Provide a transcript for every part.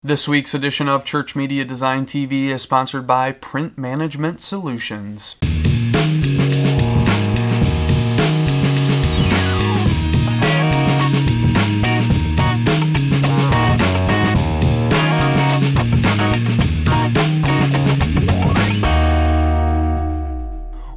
This week's edition of Church Media Design TV is sponsored by Print Management Solutions.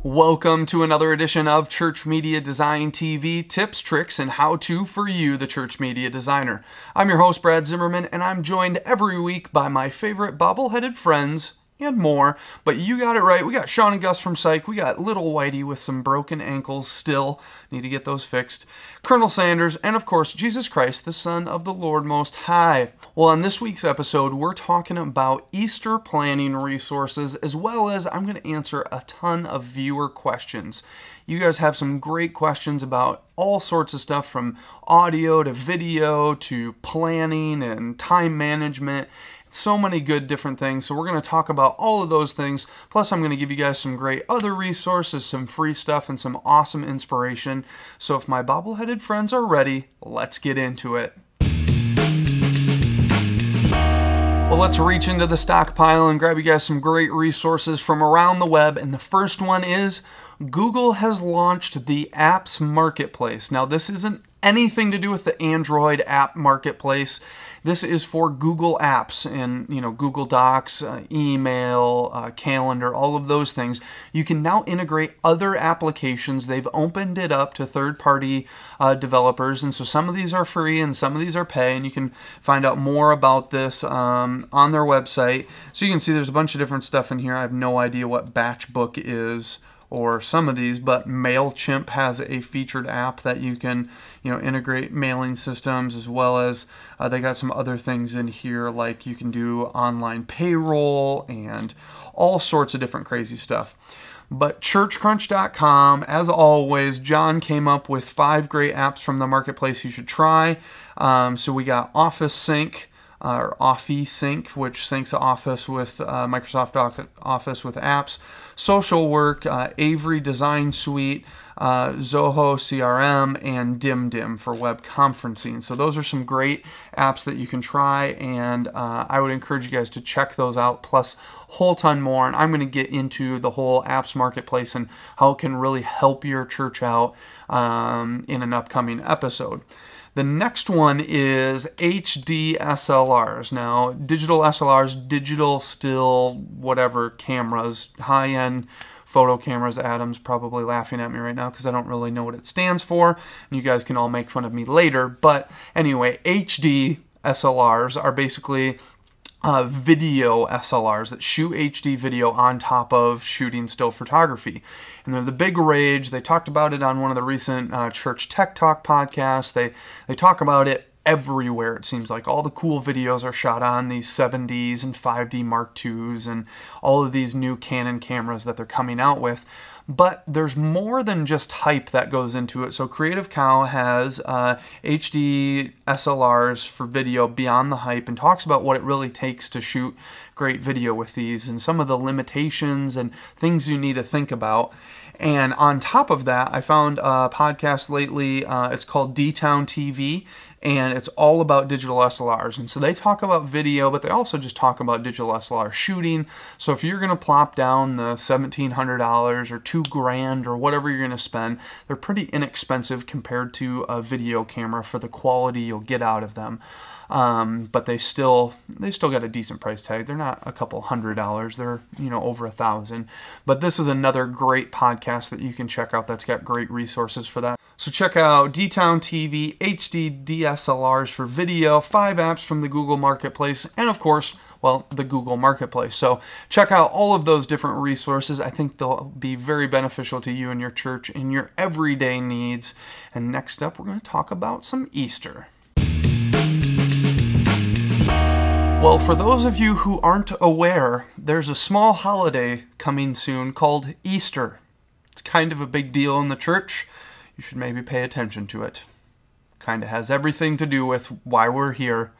Welcome to another edition of Church Media Design TV, tips, tricks, and how-to for you, the church media designer. I'm your host, Brad Zimmerman, and I'm joined every week by my favorite bobbleheaded friends and more. But you got it right. We got Sean and Gus from Psych. We got little Whitey with some broken ankles still. Need to get those fixed. Colonel Sanders, and of course, Jesus Christ, the Son of the Lord Most High. Well, on this week's episode, we're talking about Easter planning resources, as well as I'm going to answer a ton of viewer questions. You guys have some great questions about all sorts of stuff, from audio to video to planning and time management. So many good different things. So we're going to talk about all of those things. Plus, I'm going to give you guys some great other resources, some free stuff, and some awesome inspiration. So if my bobbleheaded friends are ready, let's get into it. Well, let's reach into the stockpile and grab you guys some great resources from around the web. And the first one is Google has launched the Apps Marketplace. Now, this isn't anything to do with the Android app marketplace. This is for Google Apps and, Google Docs, email, calendar, all of those things. You can now integrate other applications. They've opened it up to third-party developers, and so some of these are free and some of these are pay, and you can find out more about this on their website. So you can see there's a bunch of different stuff in here. I have no idea what Batchbook is, or some of these, but MailChimp has a featured app that you can, integrate mailing systems, as well as they got some other things in here, like you can do online payroll and all sorts of different crazy stuff. But ChurchCrunch.com, as always, John came up with 5 great apps from the marketplace you should try. So we got Office Sync, or Sync, which syncs Office with Microsoft Office with apps, Social Work, Avery Design Suite, Zoho CRM, and DimDim for web conferencing. So those are some great apps that you can try, and I would encourage you guys to check those out, plus a whole ton more. And I'm going to get into the whole apps marketplace and how it can really help your church out in an upcoming episode. The next one is HD SLRs. Now, digital SLRs, digital still, whatever cameras, high-end photo cameras. Adam's probably laughing at me right now because I don't really know what it stands for. And you guys can all make fun of me later. But anyway, HD SLRs are basically video SLRs that shoot HD video on top of shooting still photography. And they're the big rage. They talked about it on one of the recent Church Tech Talk podcasts. They talk about it everywhere, it seems like. All the cool videos are shot on these 7Ds and 5D Mark IIs and all of these new Canon cameras that they're coming out with. But there's more than just hype that goes into it. So Creative Cow has HD SLRs for video beyond the hype and talks about what it really takes to shoot great video with these and some of the limitations and things you need to think about. And on top of that, I found a podcast lately, it's called D-Town TV, and it's all about digital SLRs. And so they talk about video, but they also just talk about digital SLR shooting. So if you're going to plop down the $1,700 or $2,000 or whatever you're going to spend, they're pretty inexpensive compared to a video camera for the quality you'll get out of them. But they still got a decent price tag. They're not a couple $100. They're, over $1,000. But this is another great podcast that you can check out that's got great resources for that. So check out D-Town TV, HD DSLRs for video, 5 apps from the Google Marketplace, and of course, well, the Google Marketplace. So check out all of those different resources. I think they'll be very beneficial to you and your church in your everyday needs. And next up, we're going to talk about some Easter. Well, for those of you who aren't aware, there's a small holiday coming soon called Easter. It's kind of a big deal in the church. You should maybe pay attention to it. Kind of has everything to do with why we're here.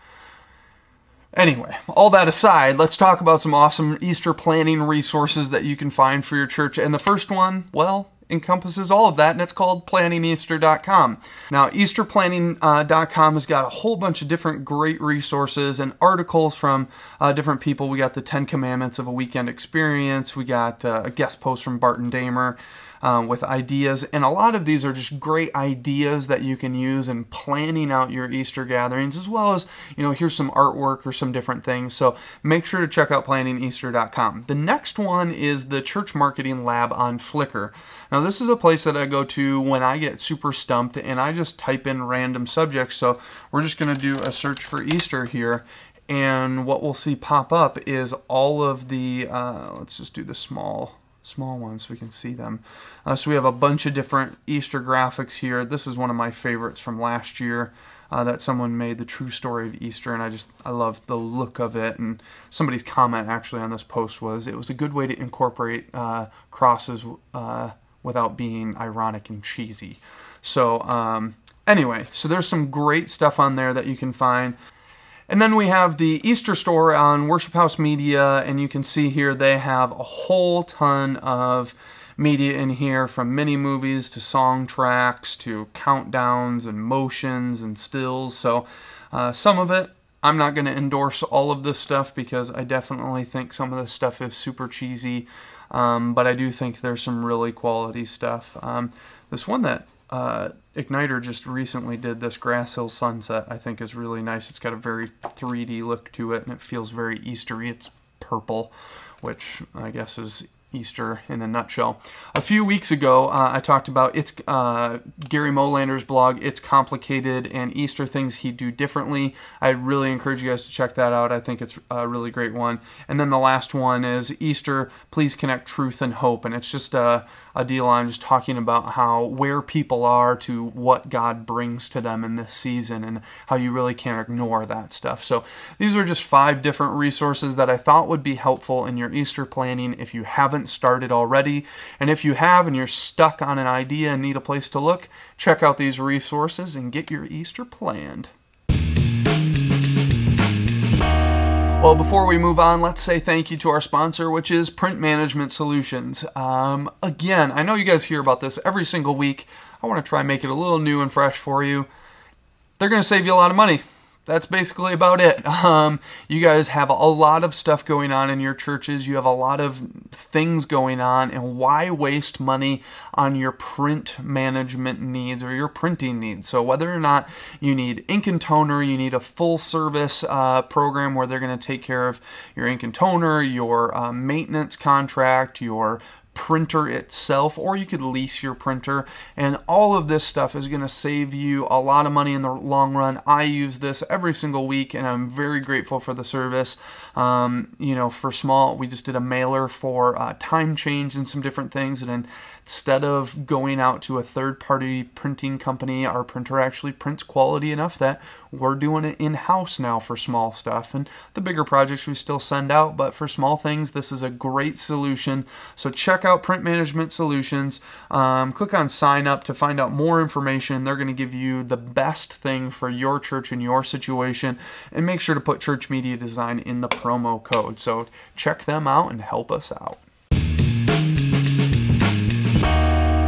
Anyway, all that aside, let's talk about some awesome Easter planning resources that you can find for your church. And the first one, well, encompasses all of that, and it's called planningeaster.com. Now, easterplanning.com has got a whole bunch of different great resources and articles from different people. We got the 10 Commandments of a Weekend Experience. We got a guest post from Barton Damer with ideas, and a lot of these are just great ideas that you can use in planning out your Easter gatherings, as well as, here's some artwork or some different things. So make sure to check out planningeaster.com. The next one is the Church Marketing Lab on Flickr. Now, this is a place that I go to when I get super stumped and I just type in random subjects. So we're just going to do a search for Easter here, and what we'll see pop up is all of the, let's just do the small ones so we can see them. So we have a bunch of different Easter graphics here. This is one of my favorites from last year that someone made, the true story of Easter, and I love the look of it. And somebody's comment actually on this post was, it was a good way to incorporate crosses without being ironic and cheesy. So anyway, so there's some great stuff on there that you can find. And then we have the Easter store on Worship House Media, and you can see here they have a whole ton of media in here, from mini movies to song tracks to countdowns and motions and stills. So some of it, I'm not going to endorse all of this stuff because I definitely think some of this stuff is super cheesy, but I do think there's some really quality stuff. This one that Igniter just recently did, this Grass Hill Sunset, I think is really nice. It's got a very 3D look to it, and it feels very Eastery. It's purple, which I guess is Easter in a nutshell. A few weeks ago, I talked about Gary Molander's blog, It's Complicated, and Easter things he'd do differently. I really encourage you guys to check that out. I think it's a really great one. And then the last one is Easter, Please Connect Truth and Hope. And it's just a deal on just talking about where people are to what God brings to them in this season, and how you really can't ignore that stuff. So these are just 5 different resources that I thought would be helpful in your Easter planning if you haven't started already. And if you have and you're stuck on an idea and need a place to look, check out these resources and get your Easter planned. Well, before we move on, let's say thank you to our sponsor, which is Print Management Solutions. Again, I know you guys hear about this every single week. I want to try and make it a little new and fresh for you. They're going to save you a lot of money. That's basically about it. You guys have a lot of stuff going on in your churches. You have a lot of things going on, and why waste money on your print management needs or your printing needs? So whether or not you need ink and toner, you need a full service program where they're going to take care of your ink and toner, your maintenance contract, your printer itself, or you could lease your printer, and all of this stuff is going to save you a lot of money in the long run. I use this every single week, and I'm very grateful for the service. For small, we just did a mailer for time change and some different things, and then instead of going out to a third-party printing company, our printer actually prints quality enough that we're doing it in-house now for small stuff. And the bigger projects we still send out, but for small things, this is a great solution. So check out Print Management Solutions. Click on Sign Up to find out more information. They're going to give you the best thing for your church and your situation. And make sure to put Church Media Design in the promo code. So check them out and help us out.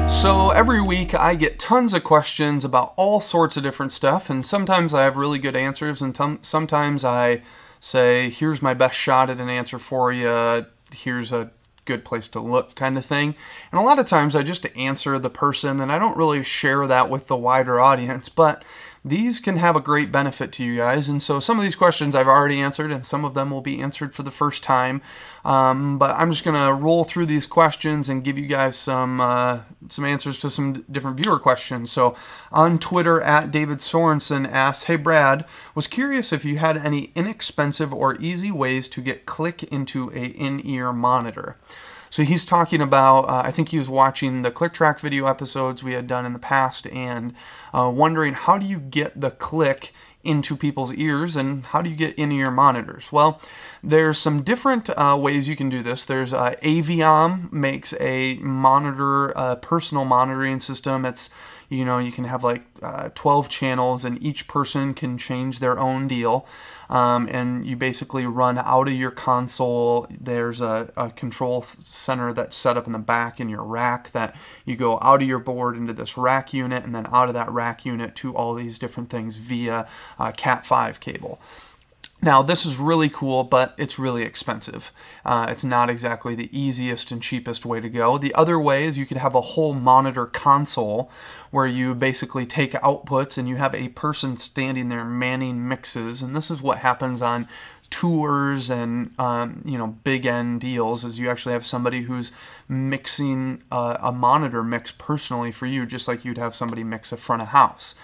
So every week I get tons of questions about all sorts of different stuff, and sometimes I have really good answers, and sometimes I say, here's my best shot at an answer for you, here's a good place to look kind of thing. And a lot of times I just answer the person, and I don't really share that with the wider audience, but these can have a great benefit to you guys. And so some of these questions I've already answered, and some of them will be answered for the first time. But I'm just going to roll through these questions and give you guys some answers to some different viewer questions. So on Twitter, @David Sorensen asks, "Hey Brad, was curious if you had any inexpensive or easy ways to get click into a in-ear monitor." So he's talking about, I think he was watching the ClickTrack video episodes we had done in the past, and wondering, how do you get the click into people's ears, and how do you get in-ear monitors? Well, there's some different ways you can do this. There's Aviom makes a monitor, personal monitoring system. It's You know, you can have like 12 channels, and each person can change their own deal. And you basically run out of your console. There's a control center that's set up in the back in your rack that you go out of your board into this rack unit, and then out of that rack unit to all these different things via Cat5 cable. Now, this is really cool, but it's really expensive. It's not exactly the easiest and cheapest way to go. The other way is you could have a whole monitor console where you basically take outputs and you have a person standing there manning mixes. And this is what happens on tours and big end deals, is you actually have somebody who's mixing a monitor mix personally for you, just like you'd have somebody mix a front of house.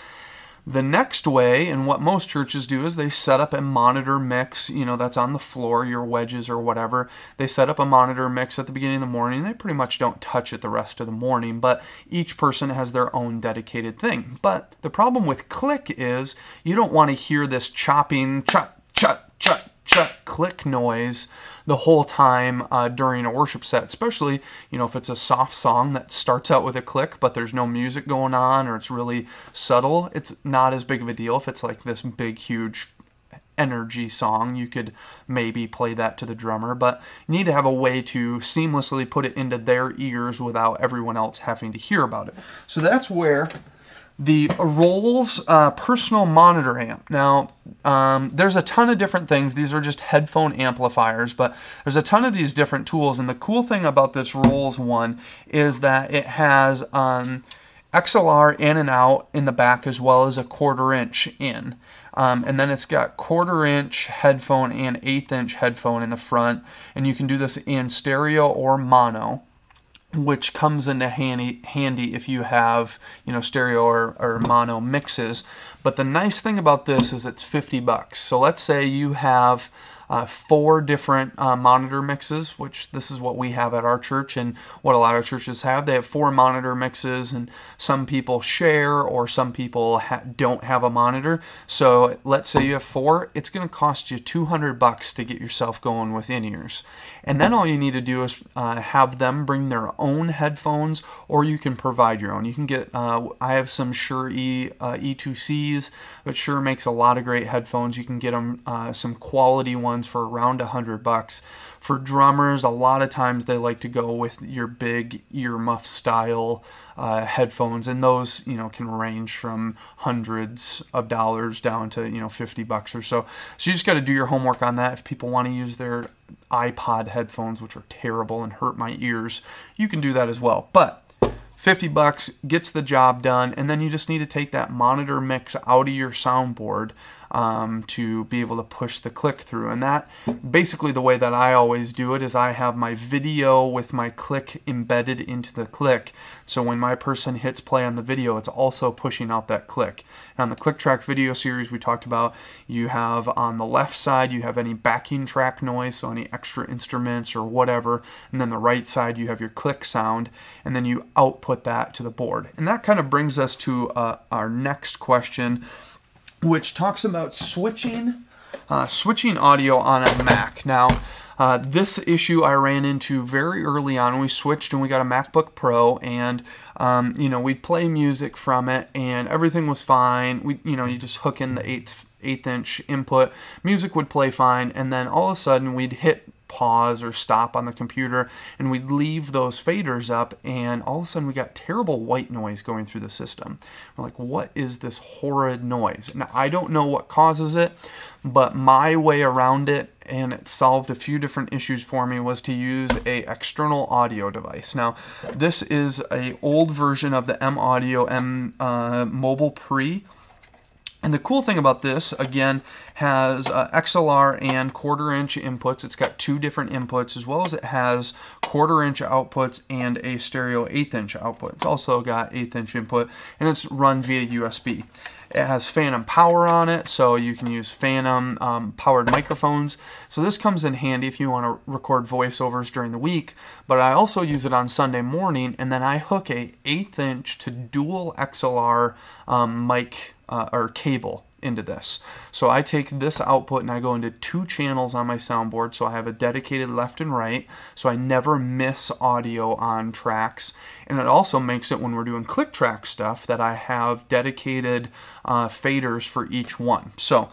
The next way, and what most churches do, is they set up a monitor mix, that's on the floor, your wedges or whatever. They set up a monitor mix at the beginning of the morning. They pretty much don't touch it the rest of the morning, but each person has their own dedicated thing. But the problem with click is you don't want to hear this chopping, chut, chut, chut, chut, click noise the whole time during a worship set, especially, if it's a soft song that starts out with a click, but there's no music going on, or it's really subtle. It's not as big of a deal. If it's like this big, huge energy song, you could maybe play that to the drummer, but you need to have a way to seamlessly put it into their ears without everyone else having to hear about it. So that's where the Rolls personal monitor amp. Now, there's a ton of different things. These are just headphone amplifiers, but there's a ton of these different tools. And the cool thing about this Rolls one is that it has XLR in and out in the back, as well as a 1/4 inch in. And then it's got 1/4 inch headphone and 1/8 inch headphone in the front. And you can do this in stereo or mono, which comes into handy if you have, stereo or mono mixes. But the nice thing about this is it's $50. So let's say you have 4 different monitor mixes, which this is what we have at our church and what a lot of churches have. They have 4 monitor mixes, and some people share, or some people don't have a monitor. So let's say you have 4. It's going to cost you $200 to get yourself going with in-ears. And then all you need to do is have them bring their own headphones, or you can provide your own. You can get, I have some Shure E2Cs, but Shure makes a lot of great headphones. You can get them some quality ones for around $100. For drummers, a lot of times they like to go with your big earmuff style headphones, and those can range from hundreds of dollars down to $50 or so. So you just got to do your homework on that. If people want to use their iPod headphones, which are terrible and hurt my ears, you can do that as well. But $50 gets the job done, and then you just need to take that monitor mix out of your soundboard to be able to push the click through. And that, basically the way that I always do it, is I have my video with my click embedded into the click. So when my person hits play on the video, it's also pushing out that click. And on the Click Track video series we talked about, you have on the left side, you have any backing track noise, so any extra instruments or whatever. And then the right side, you have your click sound, and then you output that to the board. And that kind of brings us to our next question, which talks about switching audio on a Mac. Now, this issue I ran into very early on. We switched and we got a MacBook Pro, and we'd play music from it, and everything was fine. You just hook in the eighth inch input, music would play fine, and then all of a sudden we'd hit pause or stop on the computer, and we'd leave those faders up, and all of a sudden we got terrible white noise going through the system. We're like, what is this horrid noise? Now, I don't know what causes it, but my way around it, and it solved a few different issues for me, was to use a external audio device. Now, this is a old version of the M-Audio Mobile Pre. And the cool thing about this, again, has XLR and 1/4 inch inputs. It's got 2 different inputs, as well as it has 1/4 inch outputs and a stereo 1/8 inch output. It's also got 1/8 inch input, and it's run via USB. It has phantom power on it, so you can use phantom powered microphones. So this comes in handy if you want to record voiceovers during the week, but I also use it on Sunday morning, and then I hook a 1/8 inch to dual XLR mic or cable into this. So I take this output and I go into 2 channels on my soundboard, so I have a dedicated left and right, so I never miss audio on tracks. And it also makes it, when we're doing click track stuff, that I have dedicated faders for each one. So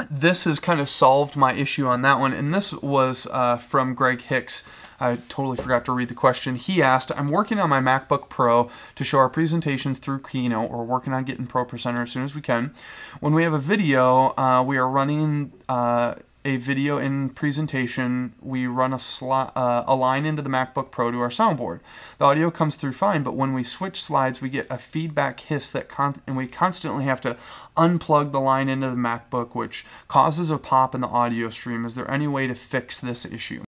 this has kind of solved my issue on that one. And this was from Greg Hicks. I totally forgot to read the question. He asked, I'm working on my MacBook Pro to show our presentations through Keynote, or working on getting Pro Presenter as soon as we can. When we have a video, we are running a video in presentation. We run a line into the MacBook Pro to our soundboard. The audio comes through fine, but when we switch slides, we get a feedback hiss and we constantly have to unplug the line into the MacBook, which causes a pop in the audio stream. Is there any way to fix this issue?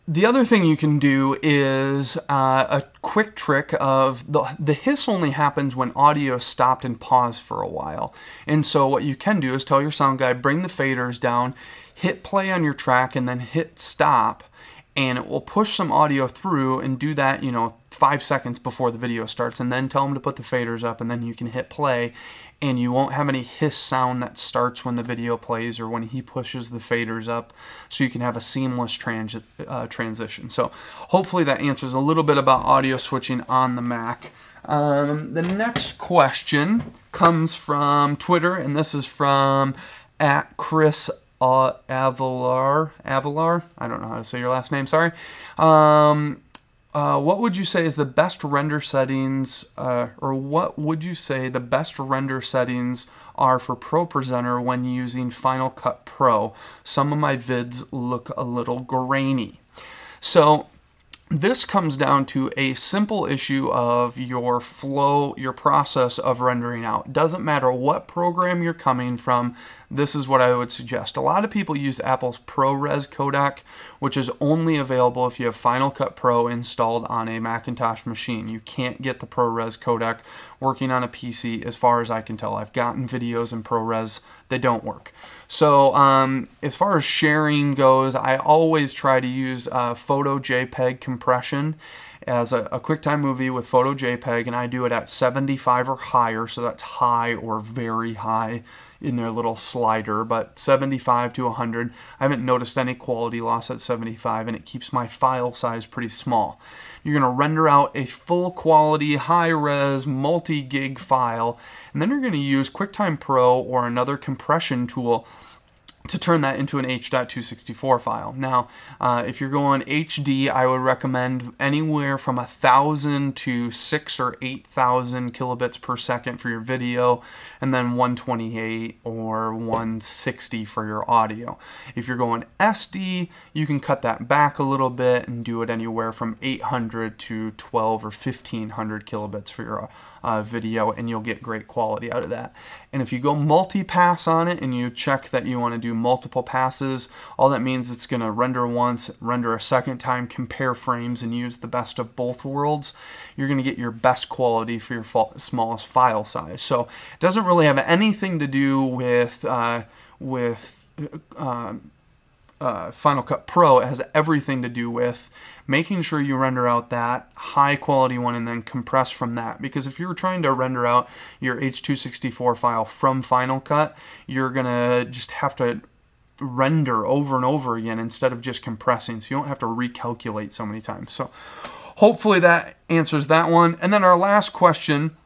The other thing you can do is a quick trick of the hiss only happens when audio stopped and paused for a while. And so what you can do is tell your sound guy, bring the faders down, hit play on your track, and then hit stop, and it will push some audio through, and do that, 5 seconds before the video starts, and then tell him to put the faders up, and then you can hit play, and you won't have any hiss sound that starts when the video plays or when he pushes the faders up, so you can have a seamless transition. So hopefully that answers a little bit about audio switching on the Mac. The next question comes from Twitter, and this is from @Chris Avalar. I don't know how to say your last name, sorry. What would you say is the best render settings, or what would you say the best render settings are for Pro Presenter when using Final Cut Pro? Some of my vids look a little grainy. So this comes down to a simple issue of your flow, your process of rendering out. Doesn't matter what program you're coming from, this is what I would suggest. A lot of people use Apple's ProRes codec, which is only available if you have Final Cut Pro installed on a Macintosh machine. You can't get the ProRes codec working on a PC, as far as I can tell. I've gotten videos in ProRes that don't work. So as far as sharing goes, I always try to use Photo JPEG compression as a QuickTime movie with Photo JPEG, and I do it at 75 or higher, so that's high or very high in their little slider, but 75 to 100. I haven't noticed any quality loss at 75, and it keeps my file size pretty small. You're going to render out a full quality, high-res, multi-gig file, and then you're going to use QuickTime Pro or another compression tool to turn that into an H.264 file. Now, if you're going HD, I would recommend anywhere from 1,000 to 6,000 or 8,000 kilobits per second for your video, and then 128 or 160 for your audio. If you're going SD, you can cut that back a little bit and do it anywhere from 800 to 12 or 1,500 kilobits for your video, and you'll get great quality out of that. And if you go multi-pass on it and you check that you want to do multiple passes, all that means it's going to render once, render a second time, compare frames, and use the best of both worlds. You're going to get your best quality for your smallest file size. So it doesn't really have anything to do with Final Cut Pro. It has everything to do with making sure you render out that high quality one and then compress from that. Because if you're trying to render out your H.264 file from Final Cut, you're gonna just have to render over and over again instead of just compressing, so you don't have to recalculate so many times. So hopefully that answers that one. And then our last question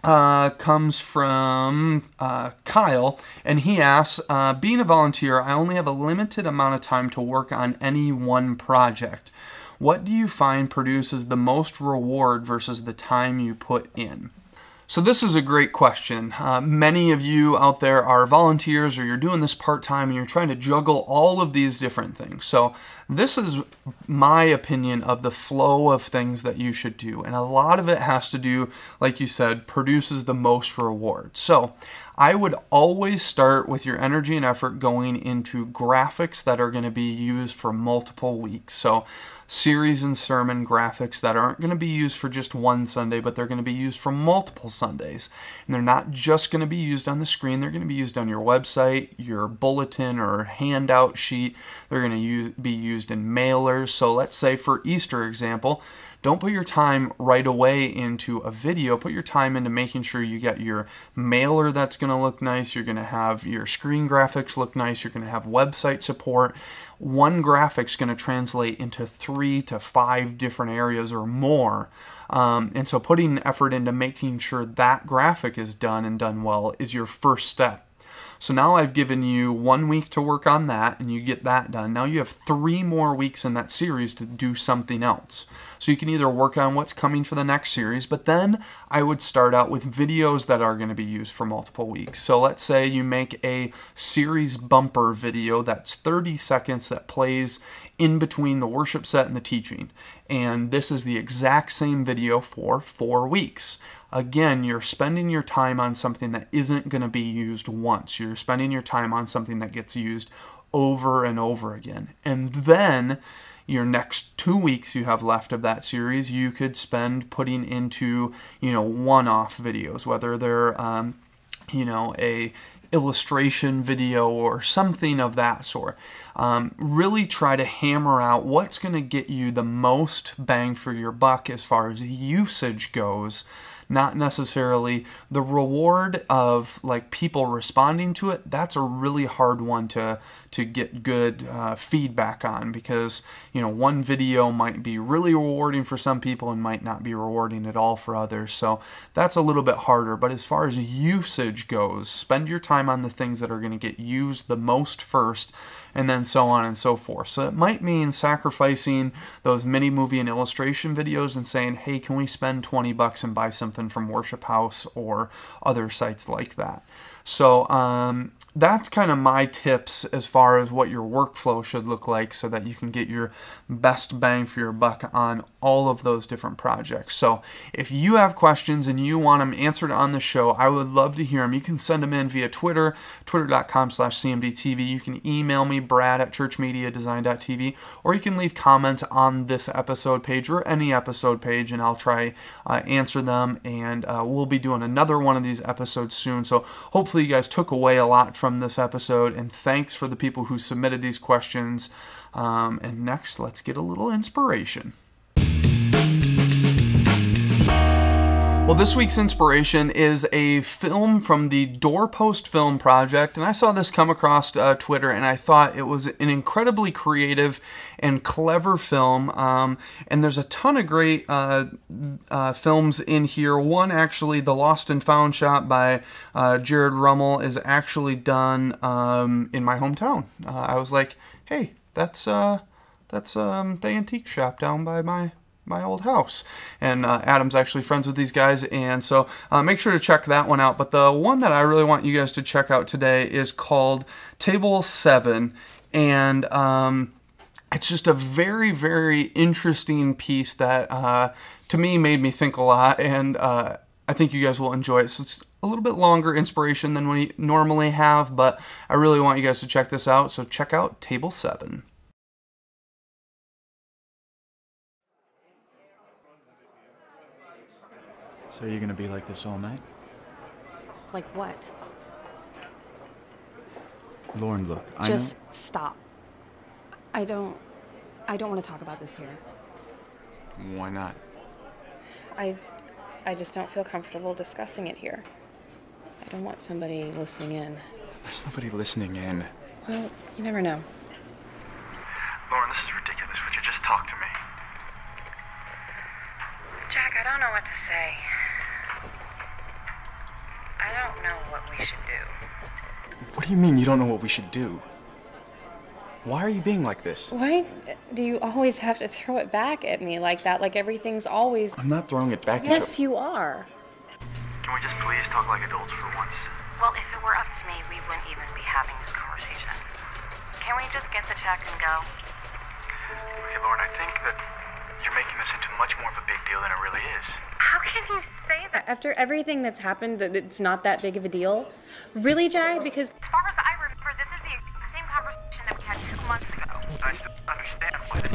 comes from Kyle, and he asks, being a volunteer, I only have a limited amount of time to work on any one project. What do you find produces the most reward versus the time you put in? So this is a great question. Many of you out there are volunteers, or you're doing this part-time and you're trying to juggle all of these different things. So this is my opinion of the flow of things that you should do. And a lot of it has to do, like you said, produces the most reward. So I would always start with your energy and effort going into graphics that are going to be used for multiple weeks. So series and sermon graphics that aren't going to be used for just one Sunday, but they're going to be used for multiple Sundays. And they're not just going to be used on the screen, they're going to be used on your website, your bulletin or handout sheet. They're going to be used in mailers. So let's say for Easter example, don't put your time right away into a video. Put your time into making sure you get your mailer that's going to look nice. You're going to have your screen graphics look nice. You're going to have website support. One graphic's going to translate into 3 to 5 different areas or more. And so putting effort into making sure that graphic is done and done well is your first step. So now I've given you 1 week to work on that, and you get that done. Now you have 3 more weeks in that series to do something else. So you can either work on what's coming for the next series, but then I would start out with videos that are going to be used for multiple weeks. So let's say you make a series bumper video that's 30 seconds that plays in between the worship set and the teaching. And this is the exact same video for 4 weeks. Again, you're spending your time on something that isn't going to be used once. You're spending your time on something that gets used over and over again. And then your next 2 weeks you have left of that series, you could spend putting into, one-off videos, whether they're, a illustration video or something of that sort. Really try to hammer out what's going to get you the most bang for your buck as far as usage goes, not necessarily the reward of like people responding to it. That's a really hard one to get good feedback on, because one video might be really rewarding for some people and might not be rewarding at all for others. So that's a little bit harder. But as far as usage goes, spend your time on the things that are going to get used the most first, and then so on and so forth. So it might mean sacrificing those mini movie and illustration videos and saying, hey, can we spend $20 and buy something from Worship House or other sites like that? So that's kind of my tips as far as what your workflow should look like so that you can get your best bang for your buck on all of those different projects. So if you have questions and you want them answered on the show, I would love to hear them. You can send them in via Twitter, twitter.com/CMDTV. You can email me, Brad@ChurchMediaDesign.tv, or you can leave comments on this episode page or any episode page, and I'll try answer them. And we'll be doing another one of these episodes soon. So hopefully you guys took away a lot from this episode, and thanks for the people who submitted these questions. And next, let's get a little inspiration. Well, this week's inspiration is a film from the Doorpost Film Project, and I saw this come across Twitter, and I thought it was an incredibly creative and clever film, and there's a ton of great films in here. One, actually, The Lost and Found shot by Jared Rummel is actually done in my hometown. I was like, hey, that's the antique shop down by my old house, and Adam's actually friends with these guys, and so make sure to check that one out. But the one that I really want you guys to check out today is called Table 7, and it's just a very, very interesting piece that to me made me think a lot, and I think you guys will enjoy it. So it's a little bit longer inspiration than we normally have, but I really want you guys to check this out, so check out Table 7. So you're gonna be like this all night? Like what? Lauren, look, Just stop. I don't want to talk about this here. Why not? I just don't feel comfortable discussing it here. I don't want somebody listening in. There's nobody listening in. Well, you never know. Lauren, this is ridiculous. Would you just talk to me? Jack, I don't know what to say. I don't know what we should do. What do you mean you don't know what we should do? Why are you being like this? Why do you always have to throw it back at me like that? Like everything's always... I'm not throwing it back at you. Yes, you are. Can we just please talk like adults for once? Well, if it were up to me, we wouldn't even be having this conversation. Can we just get the check and go? Okay, Lauren, I think that you're making this into much more of a big deal than it really is. How can you say that? After everything that's happened, that it's not that big of a deal? Really, Jai? Because... As far as I remember, this is the same conversation that we had 2 months ago. I still understand why this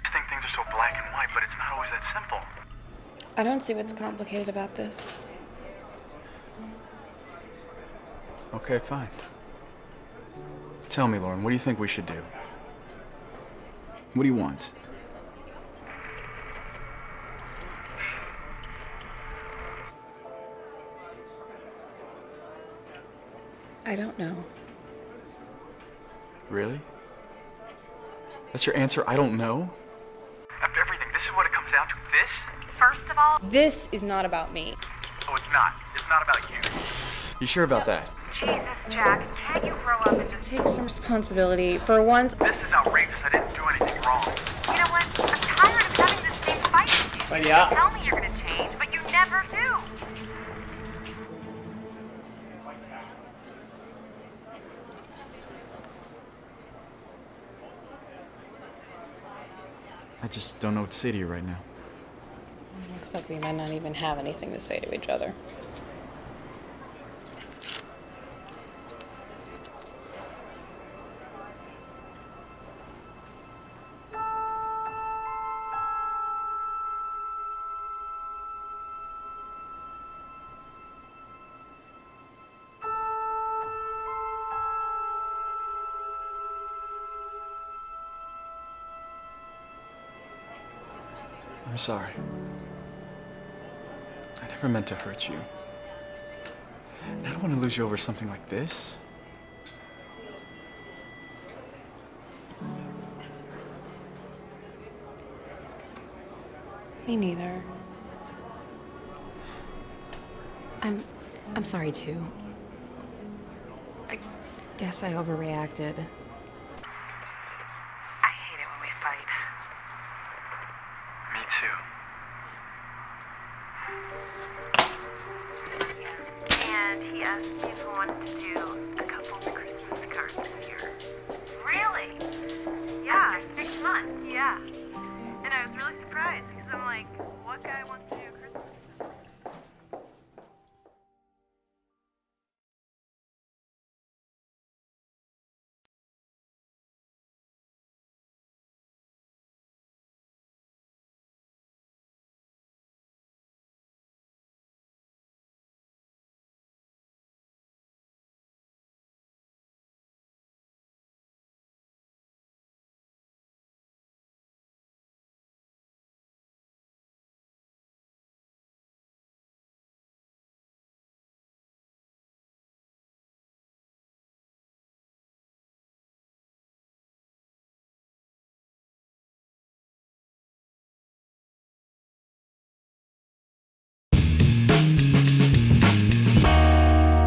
I think things are so black and white, but it's not always that simple. I don't see what's complicated about this. Okay, fine. Tell me, Lauren, what do you think we should do? What do you want? I don't know. Really? That's your answer? I don't know? After everything, this is what it comes down to. This? First of all, This is not about me. Oh, it's not. It's not about you. You sure about that? Jesus, Jack, can't you grow up and just... Take some responsibility. For once, This is outrageous. I didn't do anything wrong. You know what? I'm tired of having this same fight with you. But yeah. You tell me you're gonna change, but you never do. I just don't know what to say to you right now. looks like we might not even have anything to say to each other. I'm sorry. I never meant to hurt you. And I don't want to lose you over something like this. Me neither. I'm sorry too. I guess I overreacted. I hate it when we fight. Me too. And he asked me if I wanted to do a couple of Christmas cards this year. Really? Yeah, 6 months, yeah. And I was really surprised because I'm like, what guy wants to do a Christmas?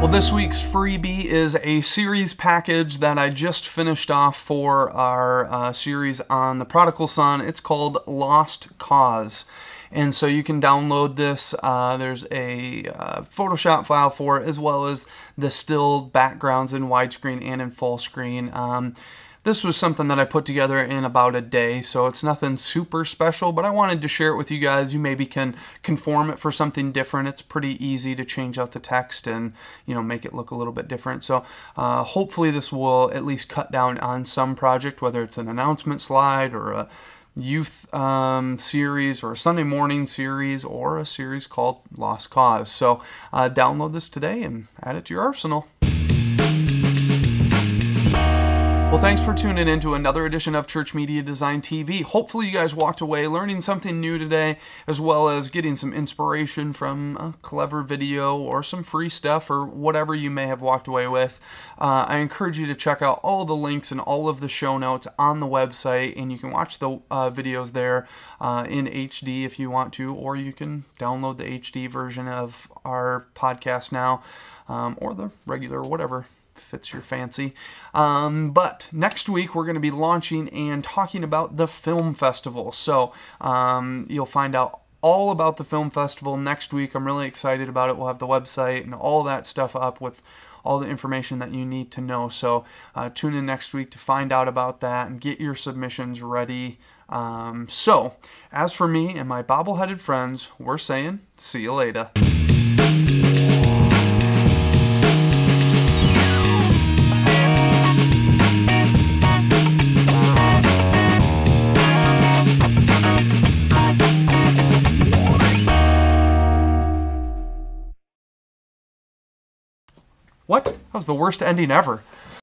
Well, this week's freebie is a series package that I just finished off for our series on the Prodigal Son. It's called Lost Cause. And so you can download this. There's a Photoshop file for it, as well as the still backgrounds in widescreen and in full screen. This was something that I put together in about a day, so it's nothing super special, but I wanted to share it with you guys. You maybe can conform it for something different. It's pretty easy to change out the text and, you know, make it look a little bit different. So hopefully this will at least cut down on some project, whether it's an announcement slide or a youth series or a Sunday morning series or a series called Lost Cause. So download this today and add it to your arsenal. Well, thanks for tuning in to another edition of Church Media Design TV. Hopefully you guys walked away learning something new today, as well as getting some inspiration from a clever video or some free stuff or whatever you may have walked away with. I encourage you to check out all the links and all of the show notes on the website, and you can watch the videos there in HD if you want to, or you can download the HD version of our podcast now, or the regular, whatever fits your fancy. But next week we're going to be launching and talking about the film festival. So you'll find out all about the film festival next week. I'm really excited about it. We'll have the website and all that stuff up with all the information that you need to know. So tune in next week to find out about that and get your submissions ready. So as for me and my bobble-headed friends, we're saying see you later. What? That was the worst ending ever.